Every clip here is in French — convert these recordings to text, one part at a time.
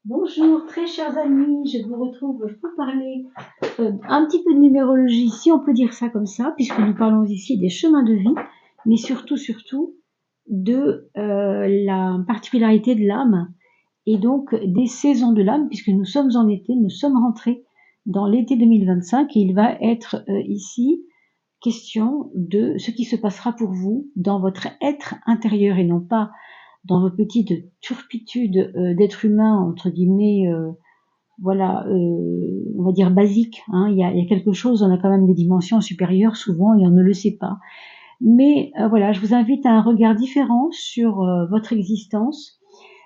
Bonjour, très chers amis, je vous retrouve pour parler un petit peu de numérologie, si on peut dire ça comme ça, puisque nous parlons ici des chemins de vie, mais surtout de la particularité de l'âme et donc des saisons de l'âme, puisque nous sommes en été, nous sommes rentrés dans l'été 2025 et il va être ici question de ce qui se passera pour vous dans votre être intérieur et non pas dans vos petites turpitudes d'être humain, entre guillemets, voilà, on va dire basique. Hein. Il y a quelque chose, on a quand même des dimensions supérieures souvent et on ne le sait pas. Mais voilà, je vous invite à un regard différent sur votre existence,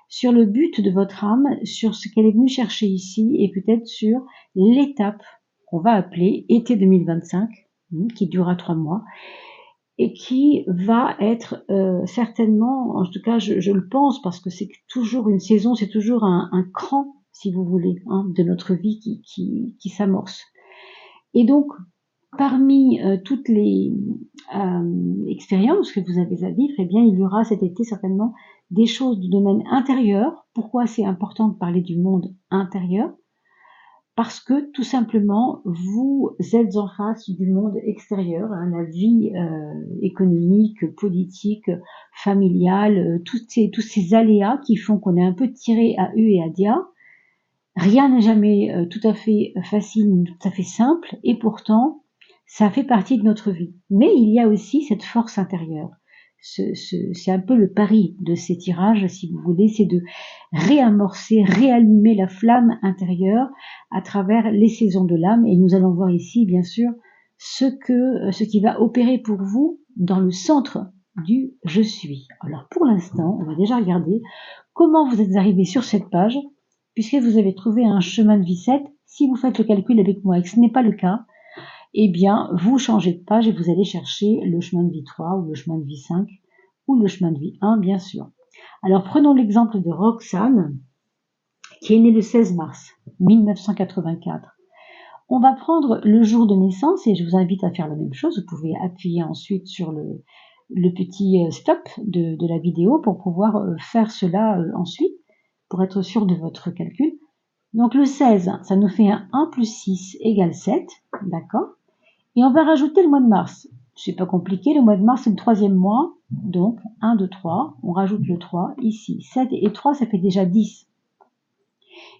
sur le but de votre âme, sur ce qu'elle est venue chercher ici et peut-être sur l'étape qu'on va appeler été 2025, qui durera 3 mois et qui va être certainement, en tout cas je le pense, parce que c'est toujours une saison, c'est toujours un cran, si vous voulez, hein, de notre vie qui s'amorce. Et donc, parmi toutes les expériences que vous avez à vivre, eh bien, il y aura cet été certainement des choses du domaine intérieur. Pourquoi c'est important de parler du monde intérieur? Parce que tout simplement, vous êtes en face du monde extérieur, hein, la vie économique, politique, familiale, tous ces aléas qui font qu'on est un peu tiré à U et à dia. Rien n'est jamais tout à fait facile, tout à fait simple, et pourtant, ça fait partie de notre vie. Mais il y a aussi cette force intérieure. C'est un peu le pari de ces tirages, si vous voulez, c'est de réamorcer, réallumer la flamme intérieure à travers les saisons de l'âme. Et nous allons voir ici, bien sûr, ce qui va opérer pour vous dans le centre du je suis. Alors pour l'instant, on va déjà regarder comment vous êtes arrivé sur cette page, puisque vous avez trouvé un chemin de vie 7. Si vous faites le calcul avec moi et que ce n'est pas le cas, eh bien, vous changez de page et vous allez chercher le chemin de vie 3 ou le chemin de vie 5 ou le chemin de vie 1, bien sûr. Alors, prenons l'exemple de Roxane, qui est née le 16 mars 1984. On va prendre le jour de naissance et je vous invite à faire la même chose. Vous pouvez appuyer ensuite sur le petit stop de la vidéo pour pouvoir faire cela ensuite, pour être sûr de votre calcul. Donc le 16, ça nous fait un 1 plus 6 égale 7, d'accord? Et on va rajouter le mois de mars. C'est pas compliqué, le mois de mars c'est le troisième mois, donc 1, 2, 3, on rajoute le 3 ici. 7 et 3, ça fait déjà 10.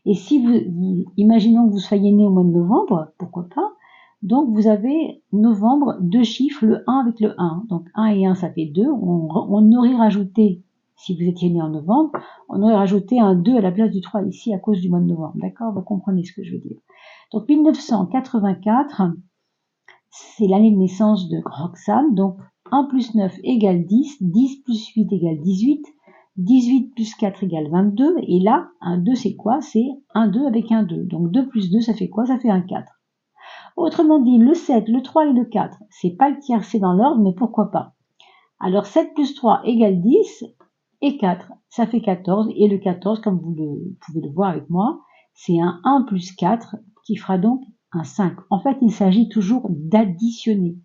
Et si imaginons que vous soyez né au mois de novembre, pourquoi pas, donc vous avez novembre, deux chiffres, le 1 avec le 1. Donc 1 et 1, ça fait 2. On aurait rajouté, si vous étiez né en novembre, on aurait rajouté un 2 à la place du 3 ici à cause du mois de novembre. D'accord? Vous comprenez ce que je veux dire. Donc 1984, c'est l'année de naissance de Roxane. Donc 1 plus 9 égale 10, 10 plus 8 égale 18, 18 plus 4 égale 22. Et là, un 2 c'est quoi? C'est un 2 avec un 2. Donc 2 plus 2 ça fait quoi? Ça fait un 4. Autrement dit, le 7, le 3 et le 4, c'est pas le tiercé dans l'ordre, mais pourquoi pas? Alors 7 plus 3 égale 10 et 4, ça fait 14. Et le 14, comme vous pouvez le voir avec moi, c'est un 1 plus 4 qui fera donc un 5. En fait, il s'agit toujours d'additionner.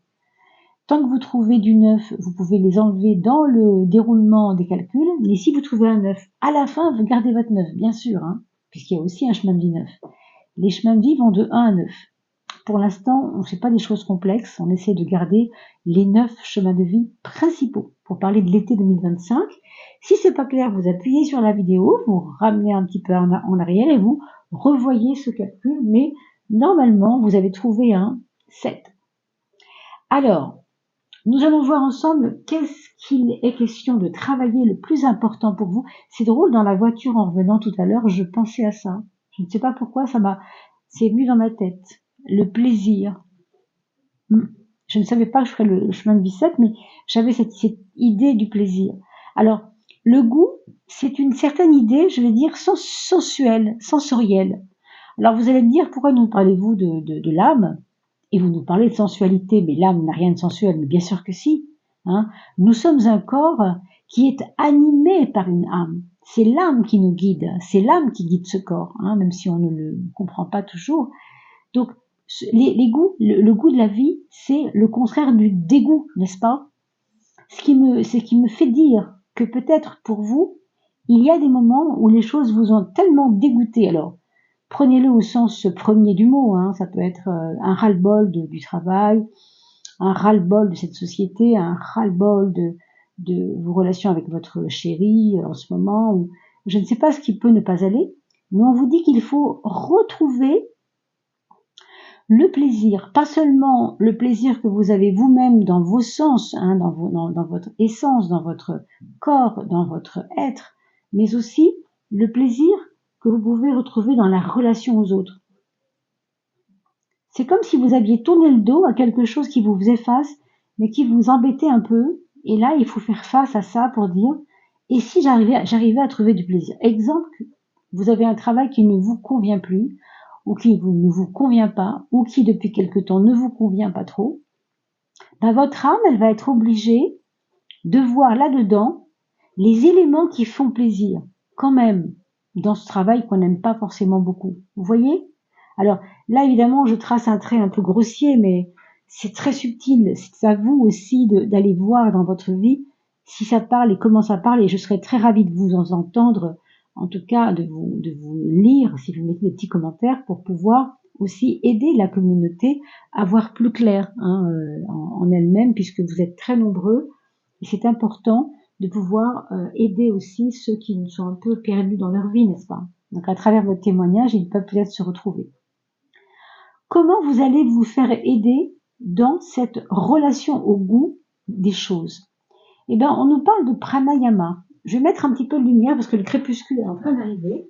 Tant que vous trouvez du 9, vous pouvez les enlever dans le déroulement des calculs. Mais si vous trouvez un 9, à la fin, vous gardez votre 9, bien sûr, hein, puisqu'il y a aussi un chemin de vie 9. Les chemins de vie vont de 1 à 9. Pour l'instant, on ne fait pas des choses complexes, on essaie de garder les 9 chemins de vie principaux pour parler de l'été 2025. Si c'est pas clair, vous appuyez sur la vidéo, vous ramenez un petit peu en arrière et vous revoyez ce calcul, mais normalement, vous avez trouvé un 7. Alors, nous allons voir ensemble qu'est-ce qu'il est question de travailler le plus important pour vous. C'est drôle, dans la voiture en revenant tout à l'heure, je pensais à ça. Je ne sais pas pourquoi, c'est venu dans ma tête. Le plaisir. Je ne savais pas que je ferais le chemin de vie 7, mais j'avais cette idée du plaisir. Alors, le goût, c'est une certaine idée, je vais dire, sensuelle, sensorielle. Alors, vous allez me dire, pourquoi nous parlez-vous de l'âme? Et vous nous parlez de sensualité, mais l'âme n'a rien de sensuel, mais bien sûr que si. Hein. Nous sommes un corps qui est animé par une âme. C'est l'âme qui nous guide, c'est l'âme qui guide ce corps, hein, même si on ne le comprend pas toujours. Donc, les goûts, le goût de la vie, c'est le contraire du dégoût, n'est-ce pas? Ce qui me fait dire que peut-être pour vous, il y a des moments où les choses vous ont tellement dégoûté. Alors, prenez-le au sens premier du mot, hein. Ça peut être un ras-le-bol du travail, un ras-le-bol de cette société, un ras-le-bol de vos relations avec votre chéri en ce moment, ou je ne sais pas ce qui peut ne pas aller, mais on vous dit qu'il faut retrouver le plaisir, pas seulement le plaisir que vous avez vous-même dans vos sens, hein, dans votre essence, dans votre corps, dans votre être, mais aussi le plaisir que vous pouvez retrouver dans la relation aux autres. C'est comme si vous aviez tourné le dos à quelque chose qui vous faisait face, mais qui vous embêtait un peu, et là il faut faire face à ça pour dire, et si j'arrivais à trouver du plaisir. Exemple, vous avez un travail qui ne vous convient plus, ou qui ne vous convient pas, ou qui depuis quelque temps ne vous convient pas trop, ben votre âme, elle va être obligée de voir là-dedans les éléments qui font plaisir, quand même, dans ce travail qu'on n'aime pas forcément beaucoup. Vous voyez? Alors là, évidemment, je trace un trait un peu grossier, mais c'est très subtil. C'est à vous aussi d'aller voir dans votre vie si ça parle et comment ça parle, et je serais très ravie de vous en entendre, en tout cas de vous lire, si vous mettez des petits commentaires, pour pouvoir aussi aider la communauté à voir plus clair, hein, en elle-même, puisque vous êtes très nombreux, et c'est important de pouvoir aider aussi ceux qui sont un peu perdus dans leur vie, n'est-ce pas? Donc à travers votre témoignage, ils peuvent peut-être se retrouver. Comment vous allez vous faire aider dans cette relation au goût des choses? Eh bien, on nous parle de pranayama. Je vais mettre un petit peu de lumière parce que le crépuscule est en train d'arriver.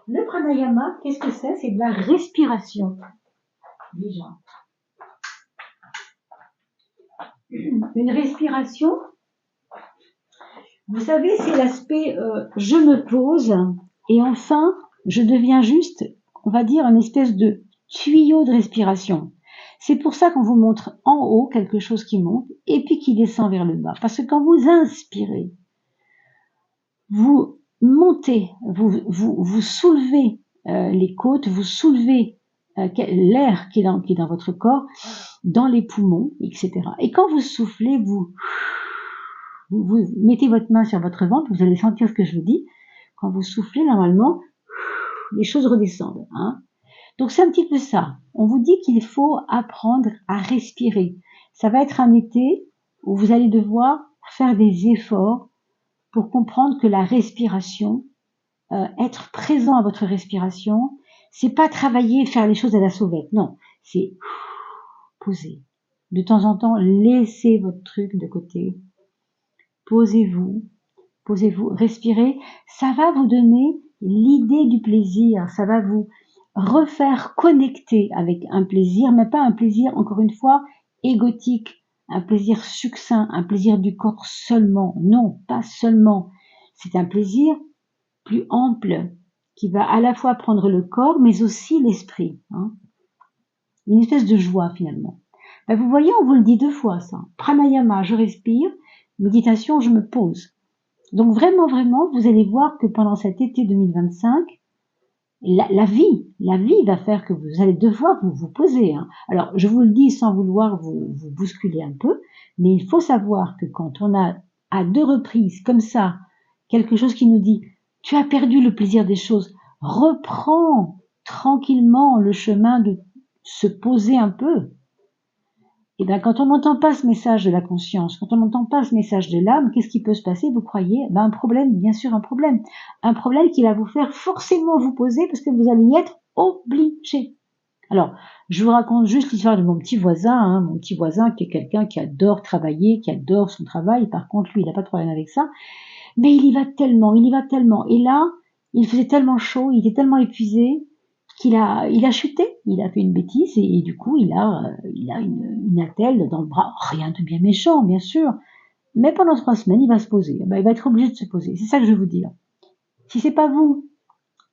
Le pranayama, qu'est-ce que c'est? C'est de la respiration. Déjà. Une respiration, vous savez, c'est l'aspect je me pose et enfin je deviens juste, on va dire, une espèce de tuyau de respiration. C'est pour ça qu'on vous montre en haut quelque chose qui monte et puis qui descend vers le bas. Parce que quand vous inspirez, vous montez, vous soulevez les côtes, vous soulevez l'air qui est dans votre corps, dans les poumons, etc. Et quand vous soufflez, vous mettez votre main sur votre ventre, vous allez sentir ce que je vous dis. Quand vous soufflez, normalement, les choses redescendent. Hein. Donc c'est un petit peu ça. On vous dit qu'il faut apprendre à respirer. Ça va être un été où vous allez devoir faire des efforts pour comprendre que la respiration, être présent à votre respiration, c'est pas travailler et faire les choses à la sauvette. Non, c'est poser. De temps en temps, laissez votre truc de côté. Posez-vous, respirez. Ça va vous donner l'idée du plaisir. Ça va vous refaire connecter avec un plaisir, mais pas un plaisir, encore une fois, égotique, un plaisir succinct, un plaisir du corps seulement. Non, pas seulement. C'est un plaisir plus ample qui va à la fois prendre le corps, mais aussi l'esprit. Hein. Une espèce de joie finalement. Ben, vous voyez, on vous le dit 2 fois ça. Pranayama, je respire. Méditation, je me pose. Donc vraiment, vraiment, vous allez voir que pendant cet été 2025, la vie va faire que vous allez devoir vous poser. Hein. Alors, je vous le dis sans vouloir vous bousculer un peu, mais il faut savoir que quand on a à 2 reprises comme ça quelque chose qui nous dit « tu as perdu le plaisir des choses », reprends tranquillement le chemin de se poser un peu. Et bien, quand on n'entend pas ce message de la conscience, quand on n'entend pas ce message de l'âme, qu'est-ce qui peut se passer, vous croyez? Ben, un problème, bien sûr, un problème. Un problème qui va vous faire forcément vous poser parce que vous allez y être obligé. Alors, je vous raconte juste l'histoire de mon petit voisin, hein, mon petit voisin qui est quelqu'un qui adore travailler, qui adore son travail. Par contre, lui, il n'a pas de problème avec ça. Mais il y va tellement. Et là, il faisait tellement chaud, il était tellement épuisé, qu'il a chuté, il a fait une bêtise et du coup il a une attelle dans le bras, rien de bien méchant bien sûr, mais pendant 3 semaines il va se poser, il va être obligé de se poser, c'est ça que je veux vous dire. Si c'est pas vous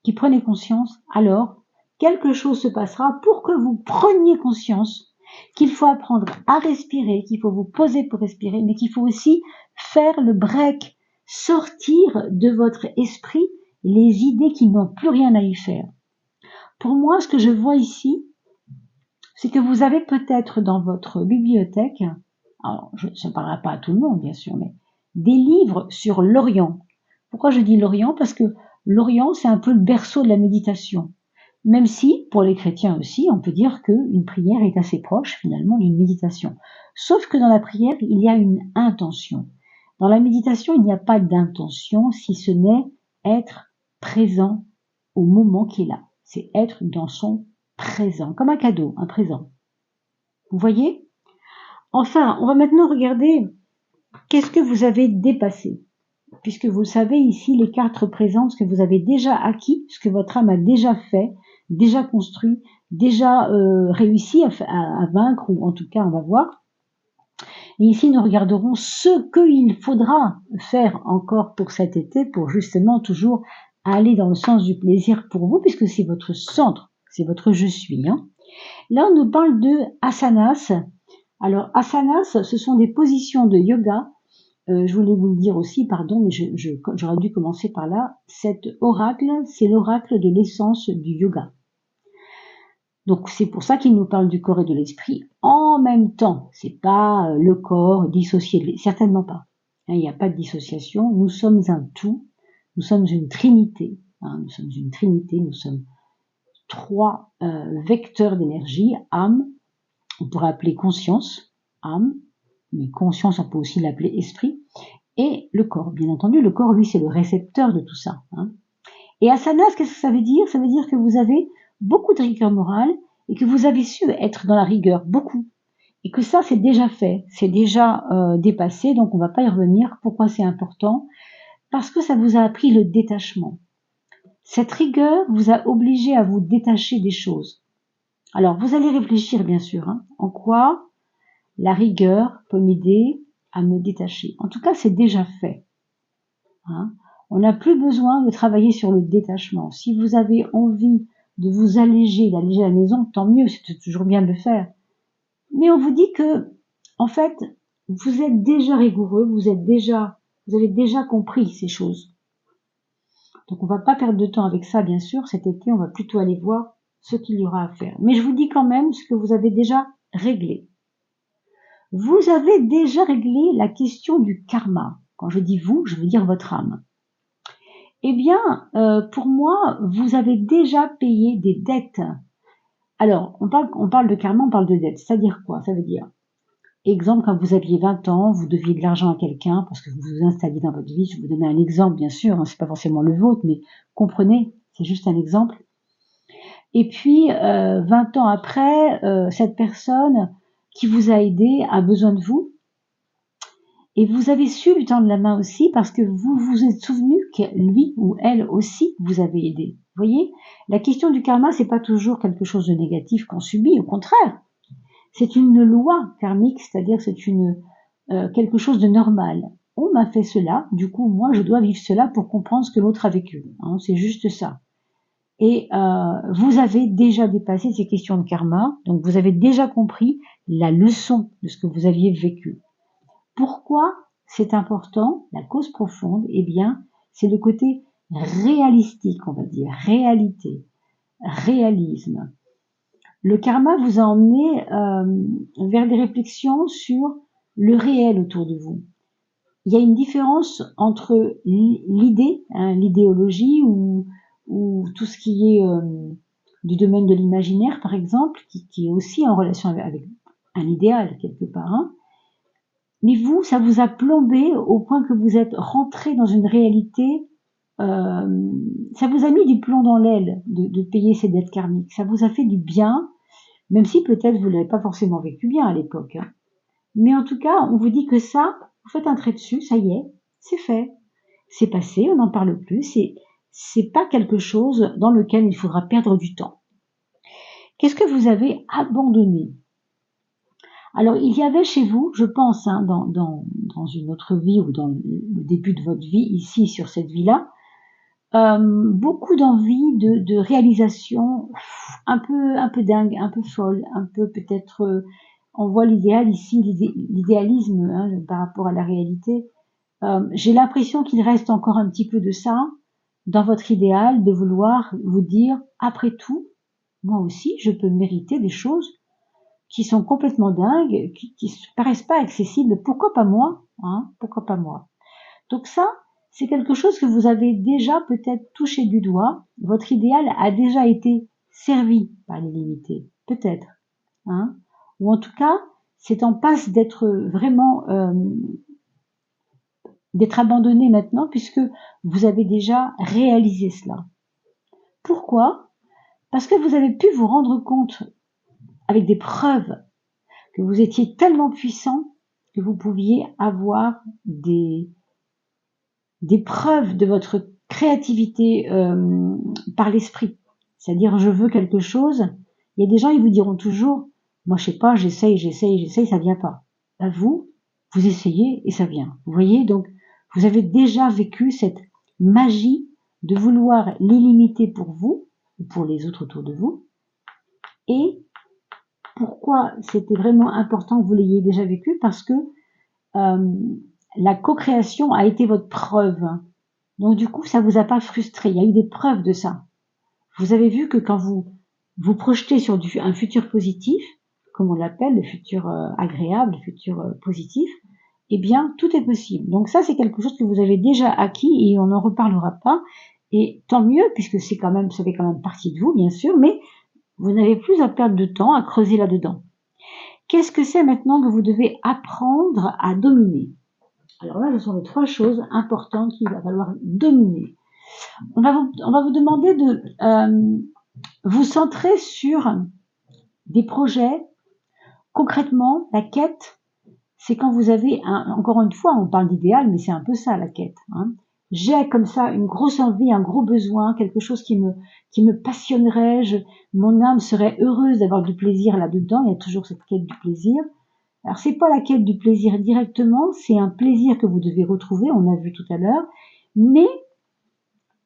qui prenez conscience, alors quelque chose se passera pour que vous preniez conscience qu'il faut apprendre à respirer, qu'il faut vous poser pour respirer, mais qu'il faut aussi faire le break, sortir de votre esprit les idées qui n'ont plus rien à y faire. Pour moi, ce que je vois ici, c'est que vous avez peut-être dans votre bibliothèque, alors ça ne parlera pas à tout le monde bien sûr, mais des livres sur l'Orient. Pourquoi je dis l'Orient? Parce que l'Orient, c'est un peu le berceau de la méditation. Même si, pour les chrétiens aussi, on peut dire qu'une prière est assez proche finalement d'une méditation. Sauf que dans la prière, il y a une intention. Dans la méditation, il n'y a pas d'intention, si ce n'est être présent au moment qui est là. C'est être dans son présent, comme un cadeau, un présent. Vous voyez? Enfin, on va maintenant regarder qu'est-ce que vous avez dépassé. Puisque vous le savez, ici, les cartes représentent ce que vous avez déjà acquis, ce que votre âme a déjà fait, déjà construit, déjà réussi à vaincre, ou en tout cas, on va voir. Et ici, nous regarderons ce qu'il faudra faire encore pour cet été, pour justement toujours aller dans le sens du plaisir pour vous, puisque c'est votre centre, c'est votre je suis. Hein. Là, on nous parle de asanas. Alors, asanas, ce sont des positions de yoga. Je voulais vous le dire aussi, pardon, mais j'aurais dû commencer par là. Cet oracle, c'est l'oracle de l'essence du yoga. Donc c'est pour ça qu'il nous parle du corps et de l'esprit en même temps. C'est pas le corps dissocié, certainement pas. Il n'y a pas de dissociation. Nous sommes un tout. Nous sommes une trinité. Nous sommes une trinité. Nous sommes trois vecteurs d'énergie. Âme, on pourrait appeler conscience, âme, mais conscience, on peut aussi l'appeler esprit. Et le corps, bien entendu. Le corps, lui, c'est le récepteur de tout ça. Et asanas, qu'est-ce que ça veut dire? Ça veut dire que vous avez beaucoup de rigueur morale et que vous avez su être dans la rigueur, beaucoup. Et que ça, c'est déjà fait, c'est déjà dépassé, donc on ne va pas y revenir. Pourquoi c'est important? Parce que ça vous a appris le détachement. Cette rigueur vous a obligé à vous détacher des choses. Alors, vous allez réfléchir, bien sûr, en quoi la rigueur peut m'aider à me détacher. En tout cas, c'est déjà fait. On n'a plus besoin de travailler sur le détachement. Si vous avez envie de vous alléger, d'alléger la maison, tant mieux, c'est toujours bien de le faire. Mais on vous dit que, en fait, vous êtes déjà rigoureux, vous avez déjà compris ces choses. Donc on va pas perdre de temps avec ça, bien sûr. Cet été, on va plutôt aller voir ce qu'il y aura à faire. Mais je vous dis quand même ce que vous avez déjà réglé. Vous avez déjà réglé la question du karma. Quand je dis vous, je veux dire votre âme. Eh bien, pour moi, vous avez déjà payé des dettes. Alors, on parle de karma, on parle de dettes. C'est-à-dire quoi? Ça veut dire, exemple, quand vous aviez 20 ans, vous deviez de l'argent à quelqu'un parce que vous vous installiez dans votre vie. Je vais vous donner un exemple, bien sûr, c'est pas forcément le vôtre, mais comprenez, c'est juste un exemple. Et puis, 20 ans après, cette personne qui vous a aidé a besoin de vous. Et vous avez su lui tendre la main aussi parce que vous vous êtes souvenu que lui ou elle aussi vous avez aidé. Vous voyez, la question du karma, c'est pas toujours quelque chose de négatif qu'on subit, au contraire. C'est une loi karmique, c'est-à-dire c'est quelque chose de normal. On m'a fait cela, du coup moi je dois vivre cela pour comprendre ce que l'autre a vécu. C'est juste ça. Et vous avez déjà dépassé ces questions de karma, donc vous avez déjà compris la leçon de ce que vous aviez vécu. Pourquoi c'est important? La cause profonde, eh bien, c'est le côté réalistique, on va dire, réalité, réalisme. Le karma vous a emmené vers des réflexions sur le réel autour de vous. Il y a une différence entre l'idée, l'idéologie ou tout ce qui est du domaine de l'imaginaire, par exemple, qui est aussi en relation avec un idéal quelque part. Mais vous, ça vous a plombé au point que vous êtes rentré dans une réalité, ça vous a mis du plomb dans l'aile de payer ces dettes karmiques. Ça vous a fait du bien, même si peut-être vous ne l'avez pas forcément vécu bien à l'époque. Mais en tout cas, on vous dit que ça, vous faites un trait dessus, ça y est, c'est fait. C'est passé, on n'en parle plus, c'est pas quelque chose dans lequel il faudra perdre du temps. Qu'est-ce que vous avez abandonné? Alors, il y avait chez vous, je pense, dans une autre vie ou dans le début de votre vie, ici, sur cette vie-là, beaucoup d'envie de réalisation un peu dingue, un peu folle, un peu peut-être, on voit l'idéal ici, l'idéalisme par rapport à la réalité. J'ai l'impression qu'il reste encore un petit peu de ça dans votre idéal, de vouloir vous dire, après tout, moi aussi, je peux mériter des choses qui sont complètement dingues, qui paraissent pas accessibles. Pourquoi pas moi? Pourquoi pas moi? Donc ça, c'est quelque chose que vous avez déjà peut-être touché du doigt. Votre idéal a déjà été servi par l'illimité, peut-être, hein, ou en tout cas, c'est en passe d'être vraiment d'être abandonné maintenant puisque vous avez déjà réalisé cela. Pourquoi? Parce que vous avez pu vous rendre compte avec des preuves que vous étiez tellement puissant que vous pouviez avoir des preuves de votre créativité par l'esprit. C'est-à-dire, je veux quelque chose. Il y a des gens, ils vous diront toujours, moi je sais pas, j'essaye, ça vient pas. Là, vous essayez et ça vient. Vous voyez, donc vous avez déjà vécu cette magie de vouloir l'illimité pour vous ou pour les autres autour de vous. Et pourquoi c'était vraiment important que vous l'ayez déjà vécu? Parce que la co-création a été votre preuve. Donc du coup, ça vous a pas frustré. Il y a eu des preuves de ça. Vous avez vu que quand vous vous projetez sur un futur positif, comme on l'appelle, le futur agréable, le futur positif, eh bien, tout est possible. Donc ça, c'est quelque chose que vous avez déjà acquis et on n'en reparlera pas. Et tant mieux, puisque c'est quand même, ça fait quand même partie de vous, bien sûr, mais vous n'avez plus à perdre de temps à creuser là-dedans. Qu'est-ce que c'est maintenant que vous devez apprendre à dominer? Alors là, ce sont les 3 choses importantes qu'il va falloir dominer. On va vous demander de vous centrer sur des projets. Concrètement, la quête, c'est quand vous avez, encore une fois, on parle d'idéal, mais c'est un peu ça la quête. Hein. J'ai comme ça une grosse envie, un gros besoin, quelque chose qui me passionnerait, mon âme serait heureuse d'avoir du plaisir là-dedans, il y a toujours cette quête du plaisir. Alors c'est pas la quête du plaisir directement, c'est un plaisir que vous devez retrouver, on l'a vu tout à l'heure, mais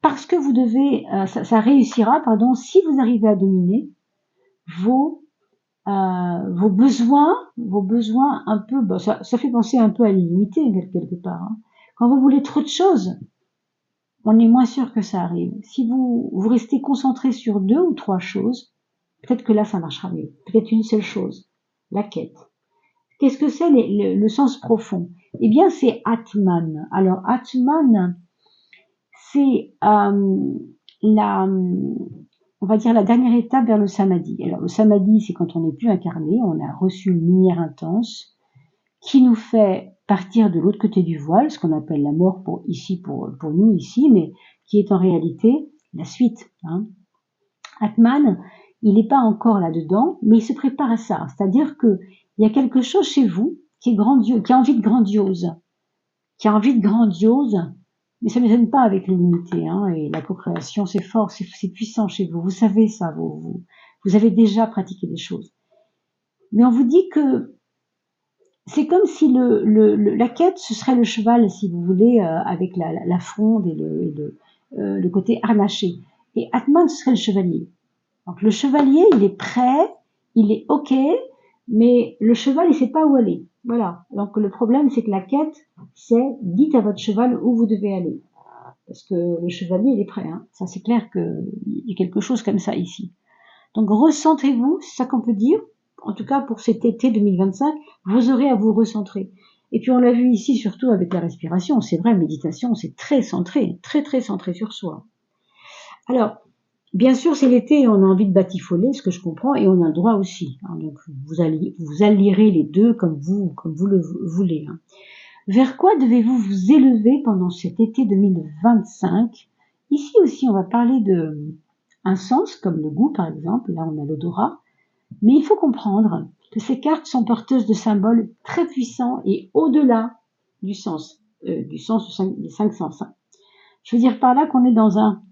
parce que vous devez, ça réussira, pardon, si vous arrivez à dominer vos besoins un peu, bah, ça fait penser un peu à l'illimité quelque part. Hein. Quand vous voulez trop de choses, on est moins sûr que ça arrive. Si vous restez concentré sur 2 ou 3 choses, peut-être que là ça marchera mieux. Peut-être une seule chose, la quête. Qu'est-ce que c'est le sens profond? Eh bien, c'est Atman. Alors, Atman, c'est on va dire la dernière étape vers le samadhi. Alors, le samadhi, c'est quand on n'est plus incarné, on a reçu une lumière intense qui nous fait partir de l'autre côté du voile, ce qu'on appelle la mort pour nous ici, mais qui est en réalité la suite. Hein. Atman, il n'est pas encore là-dedans, mais il se prépare à ça. C'est-à-dire que il y a quelque chose chez vous qui est grandiose, qui a envie de grandiose, mais ça ne m'étonne pas avec l'illimité, hein, et la co-création, c'est fort, c'est puissant chez vous. Vous savez ça, vous avez déjà pratiqué des choses. Mais on vous dit que c'est comme si la quête, ce serait le cheval, si vous voulez, avec la fronde et le côté harnaché. Et Atman, ce serait le chevalier. Donc le chevalier, il est prêt, il est OK, mais le cheval, il sait pas où aller. Voilà. Donc le problème, c'est que la quête, c'est dites à votre cheval où vous devez aller. Parce que le chevalier, il est prêt. Hein. Ça, c'est clair qu'il y a quelque chose comme ça ici. Donc recentrez-vous, c'est ça qu'on peut dire. En tout cas, pour cet été 2025, vous aurez à vous recentrer. Et puis on l'a vu ici, surtout avec la respiration. C'est vrai, méditation, c'est très centré, très très centré sur soi. Alors, bien sûr, c'est l'été et on a envie de batifoler, ce que je comprends, et on a le droit aussi. Hein, donc, vous allierez les deux comme vous le voulez. Hein. Vers quoi devez-vous vous élever pendant cet été 2025? Ici aussi, on va parler de un sens, comme le goût par exemple. Là, on a l'odorat. Mais il faut comprendre que ces cartes sont porteuses de symboles très puissants et au-delà du sens des 5 sens. Je veux dire par là qu'on est dans un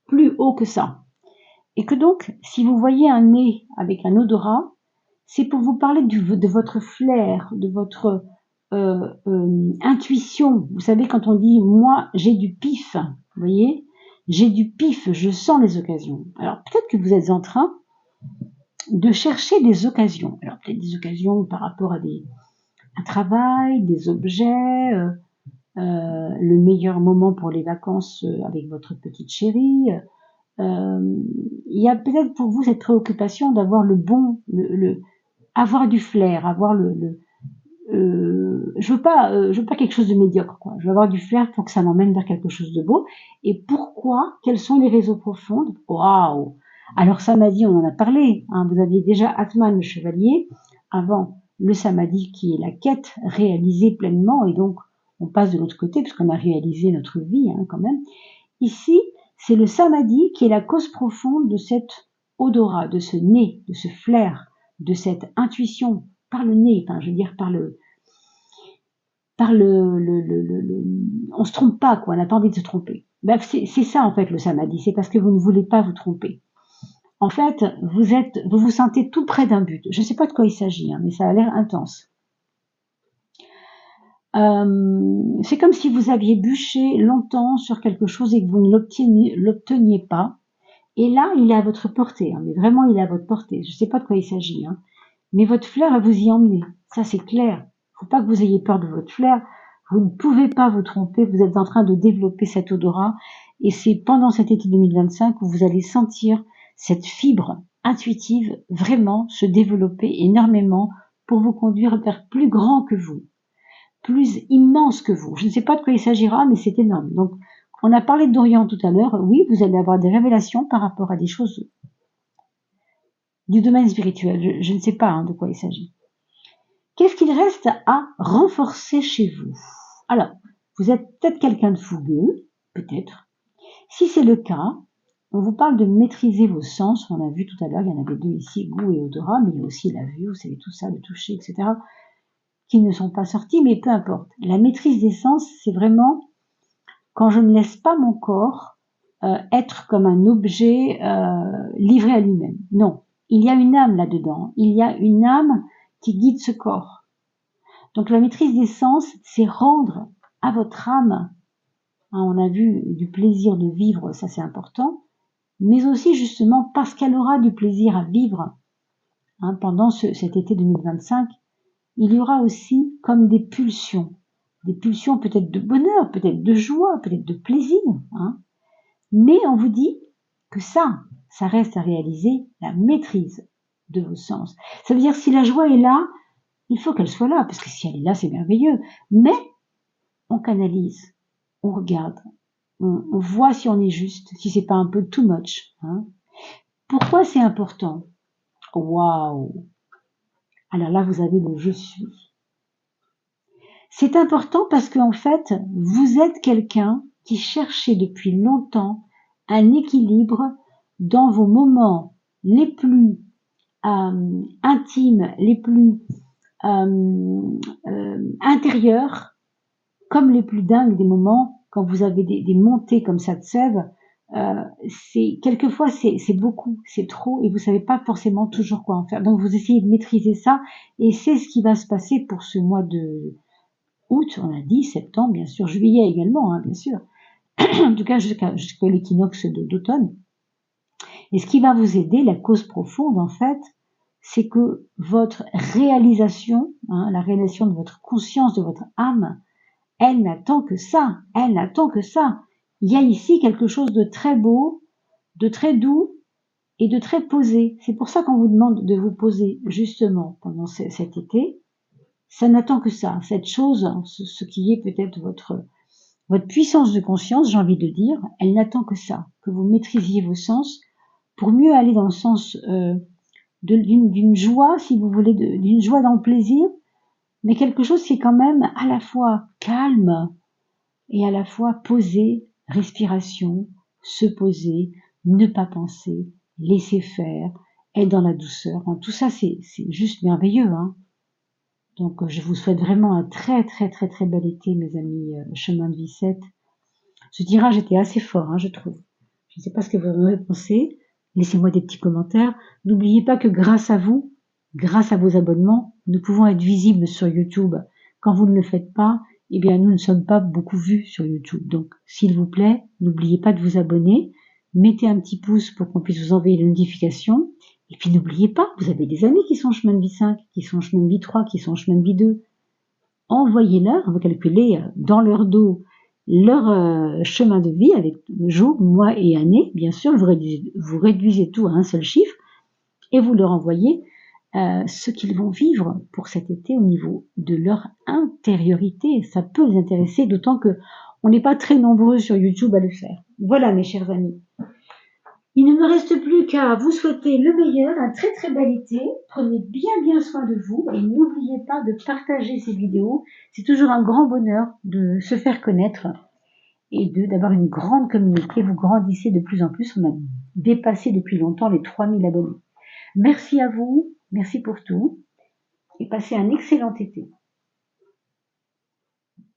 plus haut que ça. Et que donc, si vous voyez un nez avec un odorat, c'est pour vous parler de votre flair, de votre intuition. Vous savez, quand on dit « moi, j'ai du pif », vous voyez, j'ai du pif, je sens les occasions. Alors, peut-être que vous êtes en train de chercher des occasions. Alors, peut-être des occasions par rapport à un travail, des objets, le meilleur moment pour les vacances avec votre petite chérie. Il y a peut-être pour vous cette préoccupation d'avoir avoir du flair, avoir je veux pas quelque chose de médiocre, quoi. Je veux avoir du flair pour que ça m'emmène vers quelque chose de beau. Et pourquoi? Quels sont les réseaux profonds? Waouh! Alors samadhi, on en a parlé, hein. Vous aviez déjà Atman, le chevalier, avant le samadhi qui est la quête réalisée pleinement, et donc on passe de l'autre côté puisqu'on a réalisé notre vie, hein, quand même. Ici, c'est le samadhi qui est la cause profonde de cet odorat, de ce nez, de ce flair, de cette intuition par le nez, enfin je veux dire on se trompe pas, quoi, on n'a pas envie de se tromper. Bref, c'est ça en fait le samadhi, c'est parce que vous ne voulez pas vous tromper. En fait, vous vous sentez tout près d'un but. Je ne sais pas de quoi il s'agit, hein, mais ça a l'air intense. C'est comme si vous aviez bûché longtemps sur quelque chose et que vous ne l'obteniez pas. Et là, il est à votre portée, hein, mais vraiment, il est à votre portée. Je ne sais pas de quoi il s'agit, hein, mais votre flair va vous y emmener. Ça, c'est clair. Faut pas que vous ayez peur de votre flair. Vous ne pouvez pas vous tromper. Vous êtes en train de développer cet odorat. Et c'est pendant cet été 2025 que vous allez sentir cette fibre intuitive vraiment se développer énormément pour vous conduire vers plus grand que vous, plus immense que vous. Je ne sais pas de quoi il s'agira, mais c'est énorme. Donc, on a parlé d'Orient tout à l'heure. Oui, vous allez avoir des révélations par rapport à des choses du domaine spirituel. Je ne sais pas, hein, de quoi il s'agit. Qu'est-ce qu'il reste à renforcer chez vous? Alors, vous êtes peut-être quelqu'un de fougueux, peut-être. Si c'est le cas, on vous parle de maîtriser vos sens. On a vu tout à l'heure, il y en avait deux ici, goût et odorat, mais il y a aussi la vue, vous savez, tout ça, le toucher, etc., qui ne sont pas sortis, mais peu importe. La maîtrise des sens, c'est vraiment quand je ne laisse pas mon corps être comme un objet livré à lui-même. Non, il y a une âme là-dedans. Il y a une âme qui guide ce corps. Donc la maîtrise des sens, c'est rendre à votre âme, hein, on a vu du plaisir de vivre, ça c'est important, mais aussi justement parce qu'elle aura du plaisir à vivre, hein, pendant cet été 2025, il y aura aussi comme des pulsions peut-être de bonheur, peut-être de joie, peut-être de plaisir, hein. Mais on vous dit que ça reste à réaliser, la maîtrise de vos sens. Ça veut dire si la joie est là, il faut qu'elle soit là, parce que si elle est là, c'est merveilleux. Mais on canalise, on regarde, on voit si on est juste, si c'est pas un peu too much, hein. Pourquoi c'est important? Waouh! Alors là, vous avez le je suis. C'est important parce qu'en fait, vous êtes quelqu'un qui cherchait depuis longtemps un équilibre dans vos moments les plus intimes, les plus intérieurs, comme les plus dingues des moments, quand vous avez des montées comme ça de sève, quelquefois c'est beaucoup, c'est trop, et vous savez pas forcément toujours quoi en faire. Donc vous essayez de maîtriser ça, et c'est ce qui va se passer pour ce mois de août, on a dit, septembre, bien sûr, juillet également, hein, bien sûr. En tout cas, jusqu'à l'équinoxe d'automne. Et ce qui va vous aider, la cause profonde, en fait, c'est que votre réalisation, hein, la réalisation de votre conscience, de votre âme, elle n'attend que ça. Elle n'attend que ça. Il y a ici quelque chose de très beau, de très doux et de très posé. C'est pour ça qu'on vous demande de vous poser justement pendant cet été. Ça n'attend que ça, cette chose, ce qui est peut-être votre puissance de conscience, j'ai envie de dire, elle n'attend que ça, que vous maîtrisiez vos sens pour mieux aller dans le sens d'une joie, si vous voulez, d'une joie dans le plaisir, mais quelque chose qui est quand même à la fois calme et à la fois posé, respiration, se poser, ne pas penser, laisser faire, être dans la douceur. Tout ça, c'est juste merveilleux, hein. Donc, je vous souhaite vraiment un très très très très bel été, mes amis, chemin de vie 7. Ce tirage était assez fort, hein, je trouve. Je ne sais pas ce que vous en avez pensé. Laissez-moi des petits commentaires. N'oubliez pas que grâce à vous, grâce à vos abonnements, nous pouvons être visibles sur YouTube. Quand vous ne le faites pas, eh bien, nous ne sommes pas beaucoup vus sur YouTube. Donc, s'il vous plaît, n'oubliez pas de vous abonner. Mettez un petit pouce pour qu'on puisse vous envoyer les notifications. Et puis, n'oubliez pas, vous avez des amis qui sont en chemin de vie 5, qui sont en chemin de vie 3, qui sont en chemin de vie 2. Envoyez-leur, vous calculez dans leur dos leur chemin de vie avec jour, mois et année. Bien sûr, vous réduisez tout à un seul chiffre et vous leur envoyez ce qu'ils vont vivre pour cet été au niveau de leur intériorité. Ça peut les intéresser, d'autant que on n'est pas très nombreux sur YouTube à le faire. Voilà, mes chers amis. Il ne me reste plus qu'à vous souhaiter le meilleur, un très très bel été. Prenez bien soin de vous et n'oubliez pas de partager ces vidéos. C'est toujours un grand bonheur de se faire connaître et d'avoir une grande communauté. Vous grandissez de plus en plus. On a dépassé depuis longtemps les 3000 abonnés. Merci à vous, merci pour tout et passez un excellent été.